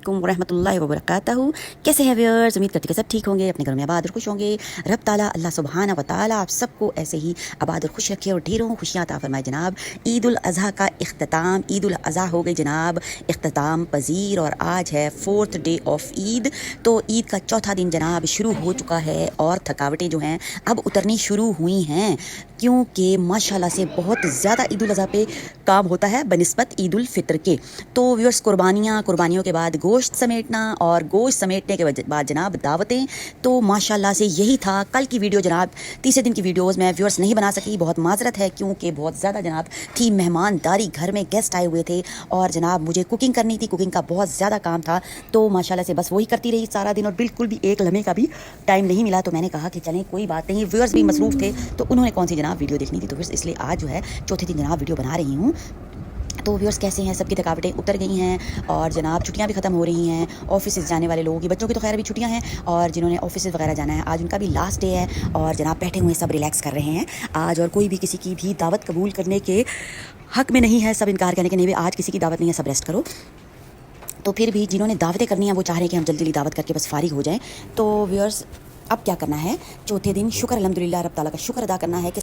वरहमतुल्लाहि वबरकातुहू। कैसे हैं व्यूअर्स? उम्मीद करती कि सब ठीक होंगे, अपने घरों में आबाद और खुश होंगे। रब ताला अल्लाह सुब्हाना व ताला आप सबको ऐसे ही आबाद और खुश रखे और ढेरों खुशियाँ अता फरमाए जनाब। ईद उल अज़हा का इख्तिताम, ईद उल अज़हा हो गई जनाब इख्तिताम पजीर और आज है 4th डे ऑफ ईद। तो ईद का चौथा दिन जनाब शुरू हो चुका है और थकावटें जो हैं अब उतरनी शुरू हुई हैं, क्योंकि माशाल्लाह से बहुत ज़्यादा ईद उल अज़हा पे काम होता है बनिस्बत ईद उल फितर के। तो व्यूअर्स कुर्बानियों के बाद गोश्त समेटना और गोश्त समेटने के बाद जनाब दावतें। तो माशाल्लाह से यही था कल की वीडियो जनाब। तीसरे दिन की वीडियोस मैं व्यूअर्स नहीं बना सकी, बहुत माजरत है, क्योंकि बहुत ज़्यादा जनाब थी मेहमानदारी, घर में गेस्ट आए हुए थे और जनाब मुझे कुकिंग करनी थी, कुकिंग का बहुत ज़्यादा काम था। तो माशाल्लाह से बस वही करती रही सारा दिन और बिल्कुल भी एक लम्हे का भी टाइम नहीं मिला। तो मैंने कहा कि चलें कोई बात नहीं, व्यूअर्स भी मसरूफ़ थे तो उन्होंने कौन सी जनाब वीडियो देखनी थी, तो फिर इसलिए आज जो है चौथे दिन जनाब वीडियो बना रही हूँ। तो व्यूअर्स कैसे हैं? सबकी थकावटें उतर गई हैं और जनाब छुट्टियां भी ख़त्म हो रही हैं। ऑफिस जाने वाले लोगों की, बच्चों की तो खैर अभी छुट्टियां हैं और जिन्होंने ऑफिस वगैरह जाना है आज उनका भी लास्ट डे है और जनाब बैठे हुए सब रिलैक्स कर रहे हैं आज। और कोई भी किसी की भी दावत कबूल करने के हक़ में नहीं है, सब इनकार करने के नहीं, आज किसी की दावत नहीं है, सब रेस्ट करो। तो फिर भी जिन्होंने दावतें करनी हैं वो चाह रहे हैं कि हम जल्दी जल्दी दावत करके बस फारिग हो जाएँ। तो व्यूअर्स अब क्या करना है, चौथे दिन शुक्र अल्हम्दुलिल्लाह रब ताला का शुक्र अदा करना है कि